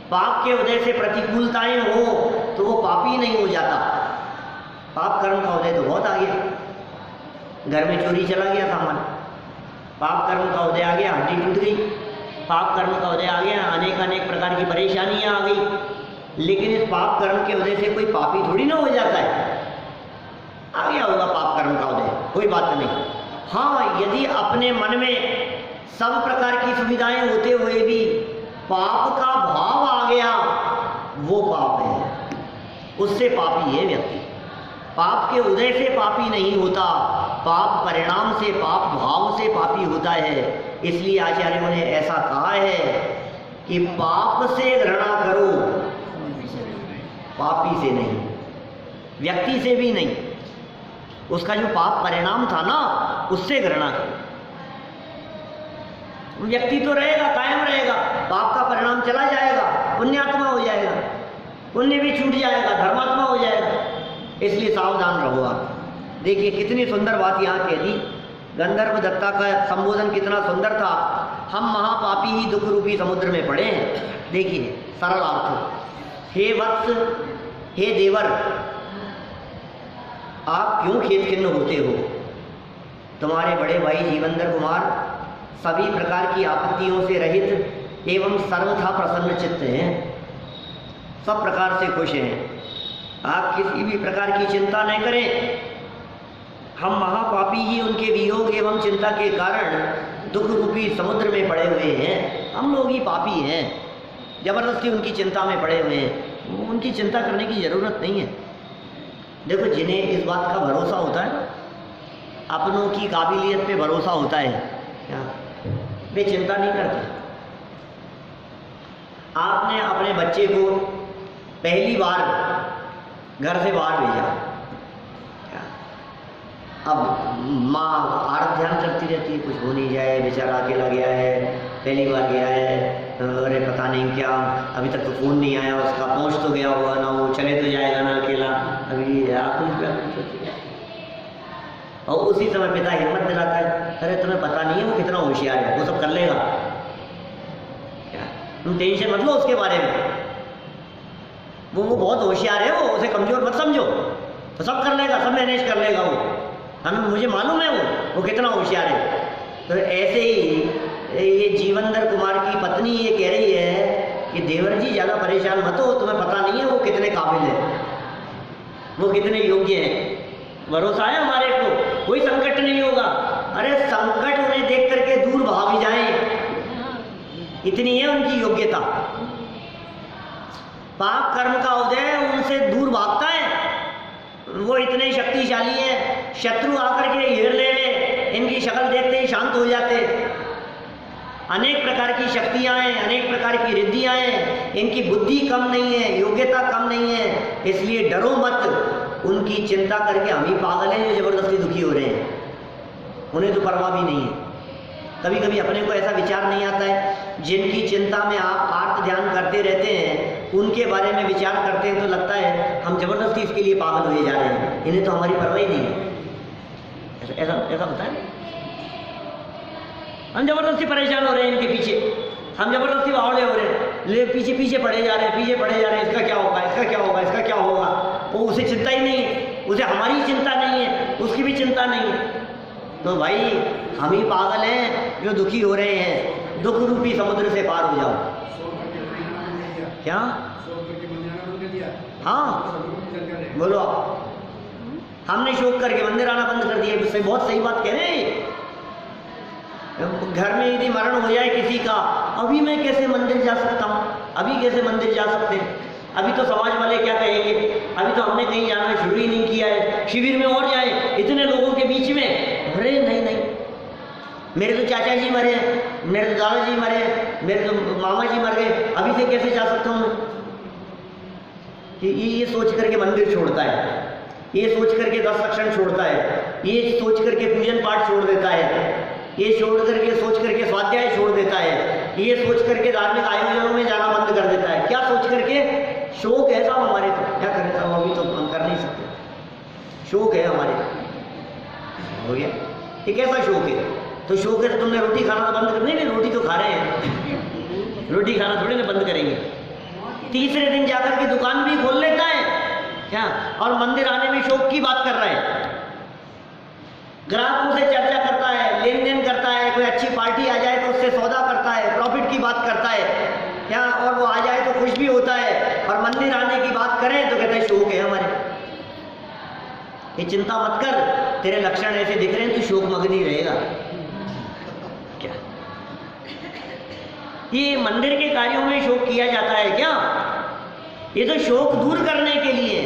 पाप के उदय से प्रतिकूलताएं हो तो वो पापी नहीं हो जाता। पाप कर्म का उदय तो बहुत आ गया, घर में चोरी चला गया सामान, पाप कर्म का उदय आ गया, हड्डी टूट गई, पाप कर्म का उदय आ गया, अनेक प्रकार की परेशानियां आ गई। लेकिन इस पाप कर्म के उदय से कोई पापी थोड़ी ना हो जाता है, आ गया होगा पाप कर्म का उदय, कोई बात नहीं। हाँ, यदि अपने मन में सब प्रकार की सुविधाएं होते हुए भी पाप का भाव आ गया, वो पाप है, उससे पापी है व्यक्ति। पाप के उदय से पापी नहीं होता, पाप परिणाम से, पाप भाव से पापी होता है। इसलिए आचार्यों ने ऐसा कहा है कि पाप से घृणा करो, पापी से नहीं, व्यक्ति से भी नहीं, उसका जो पाप परिणाम था ना, उससे घृणा करो। व्यक्ति तो रहेगा, कायम रहेगा, पाप का परिणाम चला जाएगा, पुण्यात्मा हो जाएगा, पुण्य भी छूट जाएगा, धर्मात्मा हो जाएगा। इसलिए सावधान रहो आप। देखिए कितनी सुंदर बात यहाँ कह दी, गंधर्व दत्ता का संबोधन कितना सुंदर था। हम महापापी ही दुख रूपी समुद्र में पड़े हैं। देखिए सरल अर्थ, हे वत्स, हे देवर, आप क्यों खेद खिन्न होते हो? तुम्हारे बड़े भाई जीवंदर कुमार सभी प्रकार की आपत्तियों से रहित एवं सर्वथा प्रसन्न चित्त हैं, सब प्रकार से खुश हैं। आप किसी भी प्रकार की चिंता न करें। हम महापापी ही उनके वियोग एवं चिंता के कारण दुख रूपी समुद्र में पड़े हुए हैं। हम लोग ही पापी हैं, जबरदस्ती उनकी चिंता में पड़े हुए हैं। उनकी चिंता करने की ज़रूरत नहीं है। देखो, जिन्हें इस बात का भरोसा होता है, अपनों की काबिलियत पे भरोसा होता है, क्या वे चिंता नहीं करते। आपने अपने बच्चे को पहली बार घर से बाहर भेजा, अब माँ आर्त ध्यान करती रहती है, कुछ हो नहीं जाए, बेचारा अकेला गया है, पहली बार गया है, अरे पता नहीं क्या, अभी तक तो फ़ोन नहीं आया उसका, पहुँच तो गया होगा ना, वो चले तो जाएगा ना अकेला, अभी आप। और उसी समय पिता हिम्मत दिलाता है, अरे तुम्हें पता नहीं है वो कितना होशियार है, वो सब कर लेगा, क्या तुम टेंशन मत लो उसके बारे में, वो बहुत होशियार है, वो उसे कमज़ोर मत समझो, तो सब कर लेगा, सब मैनेज कर लेगा वो, हमें मुझे मालूम है वो कितना होशियार है। तो ऐसे ही ये जीवंदर कुमार की पत्नी ये कह रही है कि देवर जी ज़्यादा परेशान मत हो, तुम्हें पता नहीं है वो कितने काबिल है, वो कितने योग्य हैं, भरोसा है हमारे को, कोई संकट नहीं होगा। अरे संकट उन्हें देख करके दूर भाग जाएं, इतनी है उनकी योग्यता। पाप कर्म का उदय उनसे दूर भागता है, वो इतने शक्तिशाली है, शत्रु आकर के घेर ले, इनकी शक्ल देखते ही शांत हो जाते। अनेक प्रकार की शक्तियां हैं, अनेक प्रकार की रिद्धियां हैं, इनकी बुद्धि कम नहीं है, योग्यता कम नहीं है। इसलिए डरो मत, उनकी चिंता करके हम ही पागल हैं जो जबरदस्ती दुखी हो रहे हैं, उन्हें तो परवाह भी नहीं है। कभी कभी अपने को ऐसा विचार नहीं आता है, जिनकी चिंता में आप आर्त ध्यान करते रहते हैं, उनके बारे में विचार करते हैं तो लगता है हम जबरदस्ती इसके लिए पागल हुए जा रहे हैं, इन्हें तो हमारी परवाह ही नहीं है। ऐसा होता है, हम जबरदस्ती परेशान हो रहे हैं इनके पीछे, हम जबरदस्ती बावड़े हो रहे हैं, ले पीछे पीछे पड़े जा रहे हैं, पीछे पड़े जा रहे हैं, इसका क्या होगा, इसका क्या होगा, इसका क्या होगा। वो उसे चिंता ही नहीं है, उसे हमारी चिंता नहीं है, उसकी भी चिंता नहीं है। तो भाई हम ही पागल हैं जो दुखी हो रहे हैं। दुख रूपी समुद्र से पार हो जाओ। क्या? हाँ बोलो आप। हमने शोक करके मंदिर आना बंद कर दिया। इससे बहुत सही बात कह रहे हैं। घर में यदि मरण हो जाए किसी का, अभी मैं कैसे मंदिर जा सकता हूँ? अभी कैसे मंदिर जा सकते हैं? अभी तो समाज वाले क्या कहेंगे? अभी तो हमने कहीं जाना शुरू ही नहीं किया है। शिविर में और जाए इतने लोगों के बीच में? अरे नहीं नहीं, मेरे तो चाचा जी मरे हैं, मेरे तो दादाजी मरे हैं, मेरे तो मामा जी मर गए, अभी से कैसे जा सकता हूँ? ये सोच करके मंदिर छोड़ता है, ये सोच करके 10 लक्षण छोड़ता है, ये सोच करके पूजन पाठ छोड़ देता है, ये छोड़ करके सोच करके स्वाध्याय छोड़ देता है, ये सोच करके धार्मिक आयोजनों में जाना बंद कर देता है। क्या सोच करके? शौक है साहब हमारे, तो क्या करें साहब, अभी तो हम कर नहीं सकते। शौक है हमारे, हो गया। ये कैसा शौक है? तो शौक है तो तुमने रोटी खाना तो बंद कर? नहीं, रोटी तो खा रहे हैं, रोटी खाना थोड़ी ना बंद करेंगे। तीसरे दिन जाकर के दुकान भी खोल लेता है क्या, और मंदिर आने में शौक की बात कर रहा है। ग्राहकों से चर्चा करता है, लेन देन करता है, कोई अच्छी पार्टी आ जाए तो उससे सौदा करता है, प्रॉफिट की बात करता है क्या, और वो आ जाए तो खुश भी होता है। और मंदिर आने की बात करें तो कहते हैं शौक है हमारे। ये चिंता मत कर, तेरे लक्षण ऐसे दिख रहे हैं, तू शौक मग्न ही रहेगा। क्या ये मंदिर के कार्यों में शौक किया जाता है क्या? ये तो शौक दूर करने के लिए,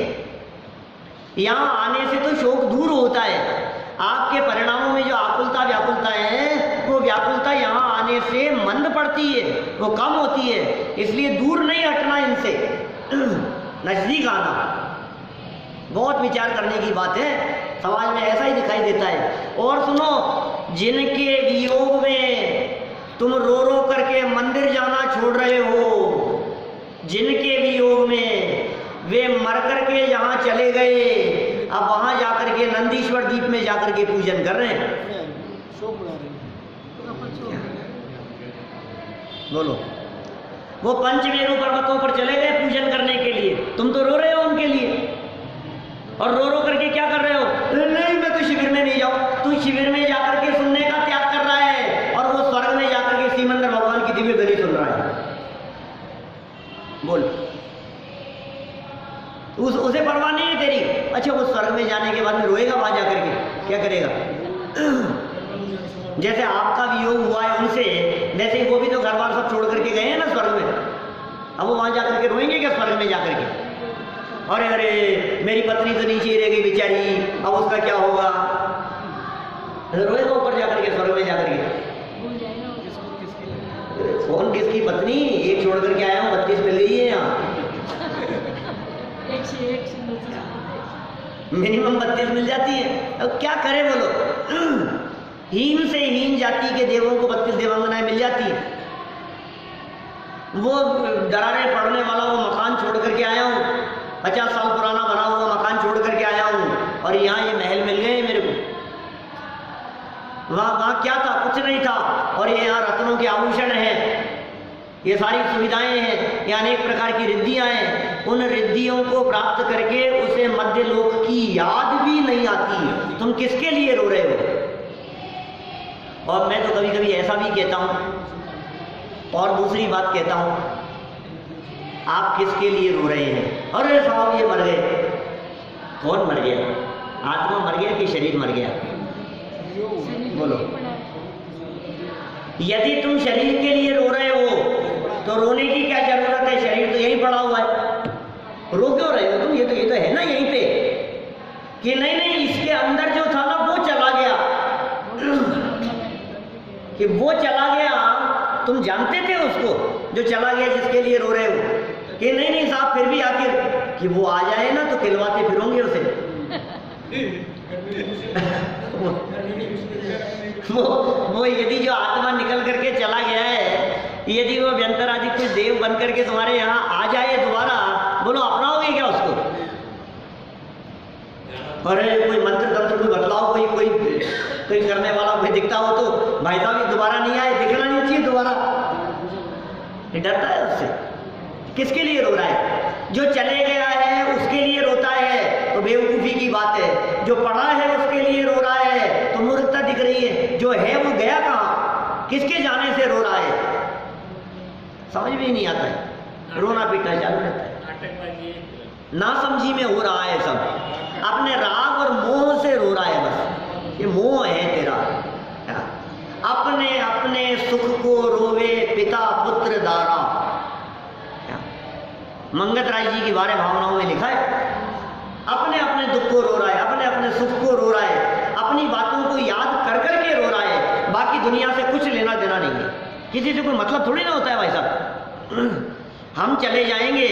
यहाँ आने से तो शौक दूर होता है। आपके परिणामों में जो आकुलता व्याकुलता है, वो व्याकुलता यहाँ आने से मंद पड़ती है, वो कम होती है। इसलिए दूर नहीं हटना इनसे, नजदीक आना। बहुत विचार करने की बात है, समाज में ऐसा ही दिखाई देता है। और सुनो, जिनके वियोग में तुम रो रो करके मंदिर जाना छोड़ रहे हो, जिनके वियोग में वे मर करके यहाँ चले गए, अब वहां जाकर के नंदीश्वर द्वीप में जाकर के पूजन कर रहे हैं। बोलो, वो पंचमेरु पर्वतों पर चले गए पूजन करने के लिए, तुम तो रो रहे हो उनके लिए। और रो रो करके क्या कर रहे हो? नहीं मैं तो शिविर में नहीं जाऊं। तू शिविर में जाकर के सुनने का त्याग कर रहा है, और वो स्वर्ग में जाकर के श्रीमंदिर भगवान की दिव्य ध्वनि सुन रहा है। बोल, उसे परवाह नहीं है तेरी? अच्छा, वो स्वर्ग में जाने के बाद में रोएगा वहां जाकर के, क्या करेगा? जैसे आपका वियोग हुआ है उनसे, वैसे ही वो भी तो घर बार सब छोड़ करके गए हैं ना स्वर्ग में। अब वो वहां जाकर के रोएंगे क्या स्वर्ग में जाकर के? अरे अरे मेरी पत्नी तो नीचे ही रह गई बेचारी, अब उसका क्या होगा? रोएगा ऊपर जाकर के, स्वर्ग में जाकर के। कौन किसकी पत्नी? एक छोड़ करके आया हूँ, 32 मिल गई है यहाँ। मिनिमम 32 मिल जाती है। अब क्या करे बोलो? हीन से हीन जाति के देवों को 32 देवांगनाएं मिल जाती है। वो दरारें पड़ने वाला वो मकान छोड़ करके आया हूँ, 50 साल पुराना बना हुआ मकान छोड़ करके आया हूँ, और यहाँ ये महल मिल गए मेरे को। वहाँ क्या था? कुछ नहीं था। और ये यहाँ रत्नों के आभूषण हैं, ये सारी सुविधाएं हैं, ये अनेक प्रकार की रिद्धियां हैं। उन रिद्धियों को प्राप्त करके उसे मध्य लोक की याद भी नहीं आती। तुम किसके लिए रो रहे हो? और मैं तो कभी कभी ऐसा भी कहता हूँ, और दूसरी बात कहता हूँ, आप किसके लिए रो रहे हैं? अरे साहब ये मर गए। कौन मर गया? आत्मा मर गया कि शरीर मर गया? बोलो। यदि तुम शरीर के लिए रो रहे हो तो रोने की क्या जरूरत है? शरीर तो यहीं पड़ा हुआ है, रो क्यों रहे हो तुम? ये तो है ना यहीं पे, कि नहीं नहीं इसके अंदर जो था ना वो चला गया, कि वो चला गया। तुम जानते थे उसको जो चला गया, जिसके लिए रो रहे हो? कि नहीं नहीं साहब फिर भी आखिर कि वो आ जाए ना तो खिलवाते फिरोगे उसे। वो यदि जो आत्मा निकल करके चला गया है, यदि वो व्यंतर आदि कुछ देव बन करके तुम्हारे यहाँ आ जाए दोबारा, बोलो अपनाओगे क्या उसको? अरे कोई मंत्र तंत्र कोई बतलाओ, कोई करने वाला कोई दिखता हो तो भाई साहब दोबारा नहीं आए, दिखना नहीं चाहिए दोबारा। डरता है उससे। किसके लिए रो रहा है? जो चले गया है उसके लिए रोता है तो बेवकूफ़ी की बात है। जो पढ़ा है उसके लिए रो रहा है तो मूर्खता दिख रही है, जो है वो गया कहाँ, किसके जाने से रो रहा है, समझ में ही नहीं आता है, रोना पीटना चालू रहता है, नासमझी में हो रहा है सब, अपने राग और मोह से रो रहा है, बस ये मोह है तेरा। अपने अपने सुख को रोवे पिता पुत्र दारा, मंगत राय जी की बारे भावनाओं में लिखा है, अपने अपने दुख को रो रहा है, अपने अपने सुख को रो रहा है, अपनी बातों को याद कर कर के रो रहा है, बाकी दुनिया से कुछ लेना देना नहीं है, किसी से कोई मतलब थोड़ी ना होता है भाई साहब। हम चले जाएंगे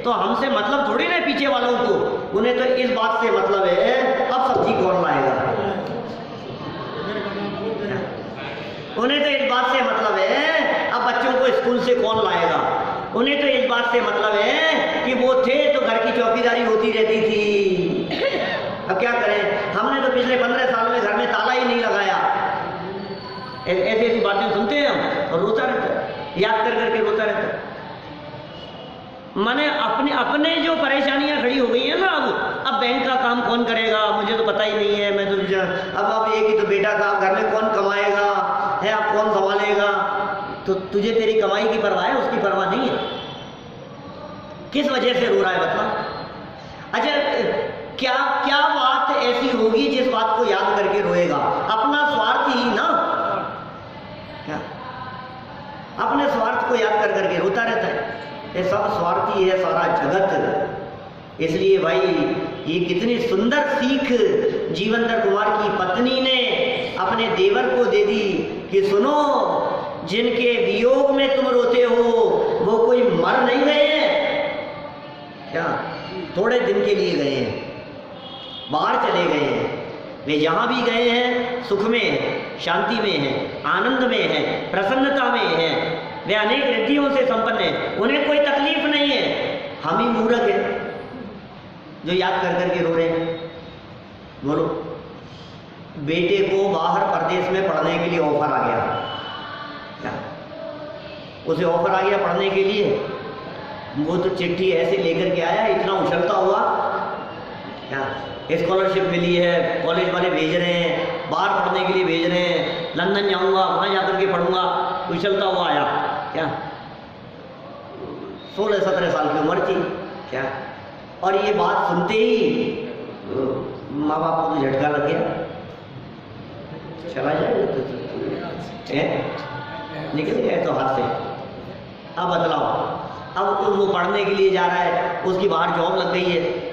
तो हमसे मतलब थोड़ी ना पीछे वालों को, उन्हें तो इस बात से मतलब है अब सब्जी कौन लाएगा, उन्हें तो इस बात से मतलब है अब बच्चों को स्कूल से कौन लाएगा, उन्हें तो इस बात से मतलब है कि वो थे तो घर की चौकीदारी होती रहती थी। अब क्या करें, हमने तो पिछले 15 साल में घर में ताला ही नहीं लगाया। ऐसी ऐसी बातें सुनते हैं हम और रोता रहता है, याद कर करके रोता रहता है। माने अपने अपने जो परेशानियां खड़ी हो गई है ना, अब बैंक का काम कौन करेगा, मुझे तो पता ही नहीं है, मैं तो अब एक ही तो बेटा था, घर में कौन कमाएगा है, अब कौन संभालेगा, तो तुझे तेरी कमाई की परवाह है, उसकी परवाह नहीं है, किस वजह से रो रहा है बता। अच्छा क्या क्या बात ऐसी होगी जिस बात को याद करके रोएगा, अपना स्वार्थ ही ना, क्या अपने स्वार्थ को याद कर करके रोता रहता है, ये सब स्वार्थी है सारा जगत। इसलिए भाई ये कितनी सुंदर सीख जीवंतर कुमार की पत्नी ने अपने देवर को दे दी कि सुनो, जिनके वियोग में तुम रोते हो वो कोई मर नहीं गए हैं, क्या थोड़े दिन के लिए गए हैं, बाहर चले गए हैं, वे जहाँ भी गए हैं सुख में हैं, शांति में हैं, आनंद में हैं, प्रसन्नता में हैं, वे अनेक रिद्धियों से संपन्न हैं, उन्हें कोई तकलीफ नहीं है। हम ही मूर्ख हैं जो याद कर करके रो रहे हैं। बोलो, बेटे को बाहर प्रदेश में पढ़ने के लिए ऑफर आ गया, क्या उसे ऑफर आ गया पढ़ने के लिए, वो तो चिट्ठी ऐसे लेकर के आया, इतना उछलता हुआ, क्या स्कॉलरशिप मिली है, कॉलेज वाले भेज रहे हैं, बाहर पढ़ने के लिए भेज रहे हैं, लंदन जाऊंगा, वहाँ जाकर के पढ़ूंगा, उछलता हुआ आया, क्या 16-17 साल की उम्र थी, क्या और ये बात सुनते ही माँ बाप को तो झटका लग गया, चला जाएगा तो निकल गया तो हाथ से। अब बतलाओ, अब वो पढ़ने के लिए जा रहा है, उसकी बाहर जॉब लग गई है,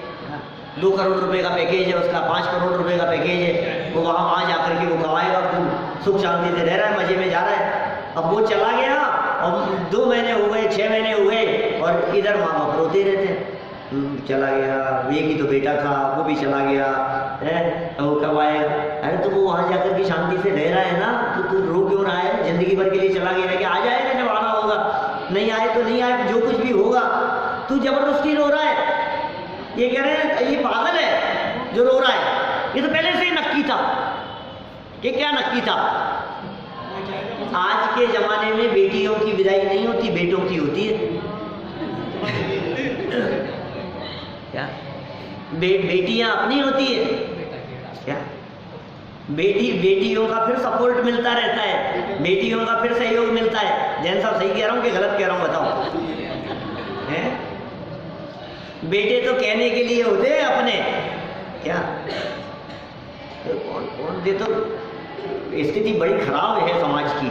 2 करोड़ रुपए का पैकेज है उसका, 5 करोड़ रुपए का पैकेज है, वो वहाँ जाकर के वो कमाएगा, खूब सुख शांति से रह रहा है, मजे में जा रहा है। अब वो चला गया और 2 महीने हो गए, 6 महीने हो गए और इधर माँ बाप रोते रहते हैं, चला गया, एक ही तो बेटा था वो भी चला गया है, तो वो कब आएगा। अरे तो वो वहाँ जाकर के शांति से रह रहा है ना, तो तू रो क्यों रहा है, जिंदगी भर के लिए चला गया कि आ जाएगा जब आना होगा, नहीं आए तो नहीं आए, जो कुछ भी होगा, तू जबरदस्ती रो रहा है। ये कह रहे हैं ये पागल है जो रो रहा है, ये तो पहले से ही नक्की था। ये क्या नक्की था, आज के जमाने में बेटियों की विदाई नहीं होती, बेटों की होती है, क्या बेटियां अपनी होती है, क्या बेटियों का फिर सपोर्ट मिलता रहता है, बेटियों का फिर सहयोग मिलता है। जैन साहब सही कह रहा हूँ कि गलत कह रहा हूँ, बताओ हैं? बेटे तो कहने के लिए होते हैं अपने, क्या तो कौन दे, तो स्थिति बड़ी खराब है समाज की,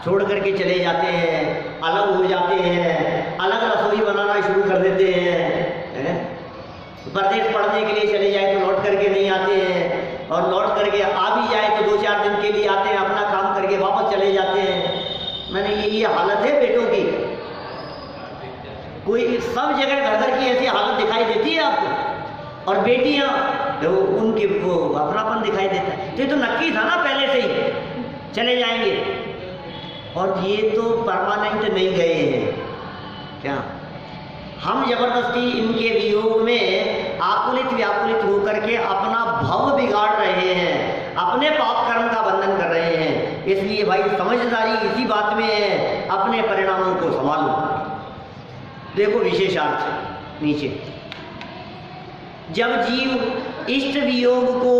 छोड़ करके चले जाते हैं, अलग हो जाते हैं, अलग रसोई बनाना शुरू कर देते हैं, परदेश पढ़ने के लिए चले जाए तो लौट करके नहीं आते हैं, और लौट करके आ भी जाए तो 2-4 दिन के लिए आते हैं, अपना काम करके वापस चले जाते हैं। मैंने ये हालत है बेटों की, कोई सब जगह घर की ऐसी हालत दिखाई देती है आपको, और बेटियां तो उनके वो अपनापन दिखाई देता है। तो ये तो नक्की था ना पहले से ही चले जाएंगे, और ये तो परमानेंट नहीं गए हैं, क्या हम जबरदस्ती इनके वियोग में आकुलित व्याकुलित होकर के अपना भव बिगाड़ रहे हैं, अपने पाप कर्म का बंधन कर रहे हैं। इसलिए भाई समझदारी इसी बात में है, अपने परिणामों को संभालो। देखो विशेषार्थ नीचे, जब जीव इष्ट वियोग को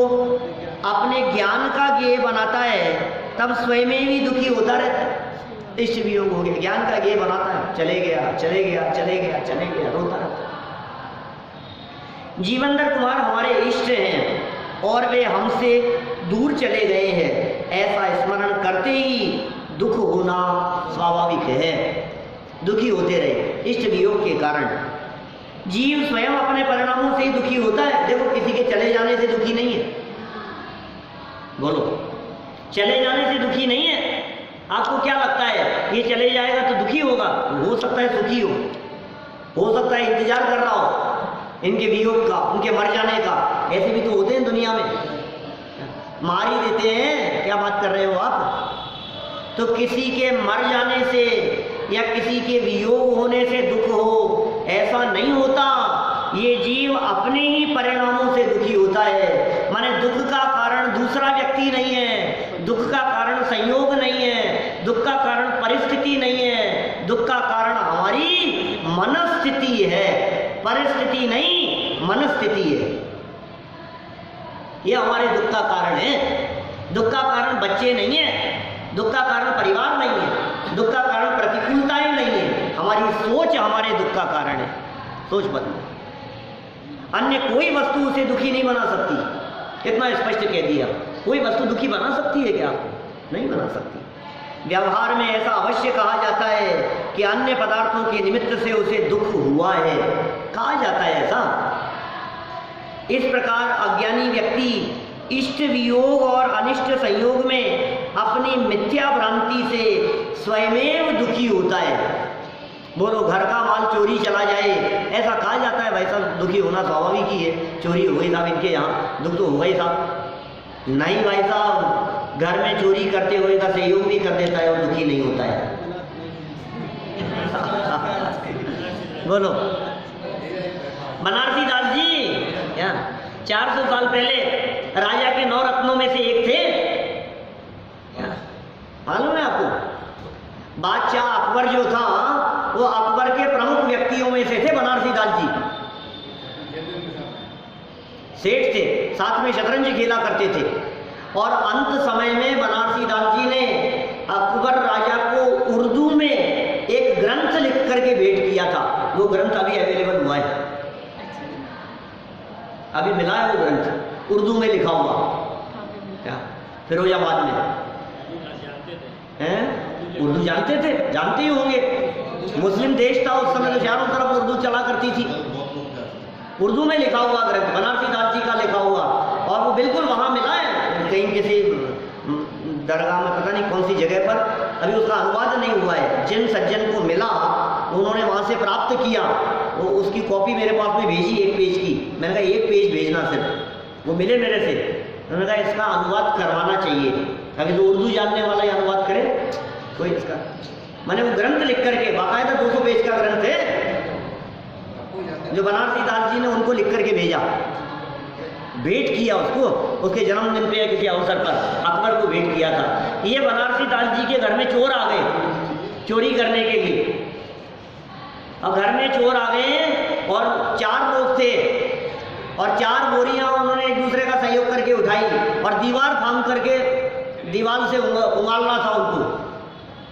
अपने ज्ञान का ज्ञेय बनाता है तब स्वयं ही दुखी होता रहता है। इष्ट वियोग हो गया, ज्ञान का ज्ञेय बनाता है, चले गया चले गया चले गया चले गया, रोता रहता है। जीवनधर कुमार हमारे इष्ट हैं और वे हमसे दूर चले गए हैं, ऐसा स्मरण करते ही दुख होना स्वाभाविक है। दुखी होते रहे इष्ट वियोग के कारण। जीव स्वयं अपने परिणामों से ही दुखी होता है। देखो, किसी के चले जाने से दुखी नहीं है, बोलो, चले जाने से दुखी नहीं है। आपको क्या लगता है ये चले जाएगा तो दुखी होगा? हो सकता है सुखी हो सकता है इंतजार कर रहा हो इनके वियोग का, उनके मर जाने का। ऐसे भी तो होते हैं दुनिया में, मार ही देते हैं। क्या बात कर रहे हो आप? तो किसी के मर जाने से या किसी के वियोग होने से दुख हो, ऐसा नहीं होता। ये जीव अपने ही परिणामों से दुखी होता है। माने दुख का कारण दूसरा व्यक्ति नहीं है, दुख का कारण संयोग नहीं है, दुख का कारण परिस्थिति नहीं है, दुख का कारण हमारी मनस्थिति है। परिस्थिति नहीं, मनस्थिति है। ये हमारे दुख का कारण है। दुख का कारण बच्चे नहीं है, दुख का कारण परिवार नहीं है, दुख का कारण प्रतिकूलताएं नहीं है। हमारी सोच हमारे दुख का कारण है। सोच बदलो। अन्य कोई वस्तु उसे दुखी नहीं बना सकती। इतना स्पष्ट कह दिया। कोई वस्तु दुखी बना सकती है क्या? नहीं बना सकती। व्यवहार में ऐसा अवश्य कहा जाता है कि अन्य पदार्थों के निमित्त से उसे दुख हुआ है, कहा जाता है ऐसा। इस प्रकार अज्ञानी व्यक्ति इष्ट वियोग और अनिष्ट संयोग में अपनी मिथ्या भ्रांति से स्वयमेव दुखी होता है। बोलो, घर का माल चोरी चला जाए, ऐसा कहा जाता है भाई साहब दुखी होना स्वाभाविक ही है। चोरी हो गई साहब इनके यहाँ, दुख तो होगा ही साहब। नहीं भाई साहब, घर में चोरी करते हुए का सहयोग भी कर देता है और दुखी नहीं होता है। बोलो, बनारसी दास जी क्या 400 साल पहले राजा के 9 रत्नों में से एक थे, मालूम है आपको? बादशाह अकबर जो था वो अकबर के प्रमुख व्यक्तियों में से थे बनारसी दास जी। सेठ थे, साथ में शतरंज खेला करते थे। और अंत समय में बनारसी दास जी ने अकबर राजा को उर्दू में एक ग्रंथ लिख करके भेंट किया था। वो ग्रंथ अभी अवेलेबल हुआ है, अभी मिला है वो ग्रंथ, उर्दू में लिखा हुआ। क्या फिरोजाबाद में हैं? उर्दू जानते थे, जानते ही होंगे। मुस्लिम देश था उस समय, तो चारों तरफ उर्दू चला करती थी। उर्दू में लिखा हुआ ग्रंथ बनारसी दास जी का लिखा हुआ, और वो बिल्कुल वहाँ मिला है कहीं किसी दरगाह में, पता नहीं कौन सी जगह पर। अभी उसका अनुवाद नहीं हुआ है। जिन सज्जन को मिला उन्होंने वहाँ से प्राप्त किया, वो उसकी कॉपी मेरे पास में भेजी 1 पेज की। मैंने कहा 1 पेज भेजना सिर्फ। वो मिले मेरे से, उन्होंने कहा इसका अनुवाद करवाना चाहिए। अभी तो उर्दू जानने वाला ही अनुवाद करे कोई इसका। मैंने वो ग्रंथ लिख करके, बाकायदा 200 पेज का ग्रंथ है जो बनारसी दास जी ने उनको लिख करके भेजा, भेंट किया उसको, उसके जन्मदिन पे या किसी अवसर पर अकबर को भेंट किया था। ये बनारसी दास जी के घर में चोर आ गए चोरी करने के लिए। अब घर में चोर आ गए और 4 लोग थे और 4 बोरियां उन्होंने एक दूसरे का सहयोग करके उठाई और दीवार फांद करके दीवार से उंगालना था उनको।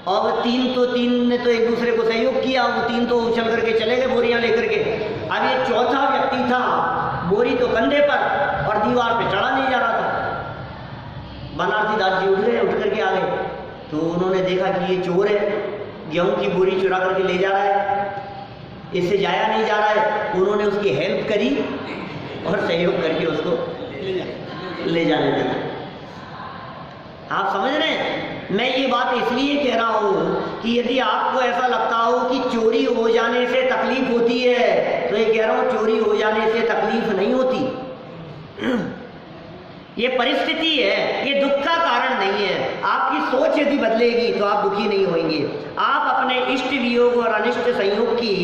और 3 ने तो एक दूसरे को सहयोग किया, वो 3 तो उछल करके चले गए बोरियां लेकर के। अब ये चौथा व्यक्ति था, बोरी तो कंधे पर और दीवार पे चढ़ा नहीं जा रहा था। बनारसी दास जी उठ गए, उठ करके आ गए। तो उन्होंने देखा कि ये चोर है, गेहूं की बोरी चुरा करके ले जा रहा है, इससे जाया नहीं जा रहा है। उन्होंने उसकी हेल्प करी और सहयोग करके उसको ले जाने दिया। आप समझ रहे हैं? मैं ये बात इसलिए कह रहा हूँ कि यदि आपको ऐसा लगता हो कि चोरी हो जाने से तकलीफ होती है, तो ये कह रहा हूँ चोरी हो जाने से तकलीफ नहीं होती। ये परिस्थिति है, ये दुख का कारण नहीं है। आपकी सोच यदि बदलेगी तो आप दुखी नहीं होंगे। आप अपने इष्ट वियोग और अनिष्ट संयोग की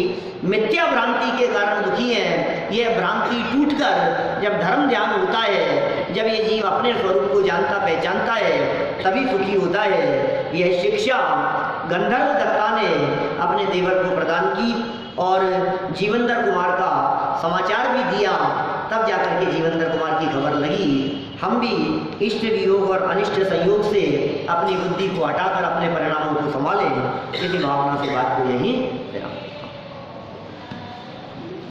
मिथ्या भ्रांति के कारण दुखी हैं। यह भ्रांति टूटकर जब धर्म ध्यान होता है, जब ये जीव अपने स्वरूप को जानता पहचानता है, तभी सुखी होता है। यह शिक्षा गंधर्व दत्ता ने अपने देवर को प्रदान की और जीवनधर कुमार का समाचार भी दिया। तब तब जाकर के जीवेंद्र कुमार की खबर लगी। हम भी इष्ट वियोग और अनिष्ट संयोग से अपनी बुद्धि को हटाकर अपने परिणामों को संभालें, इसी भावना से बात को यहीं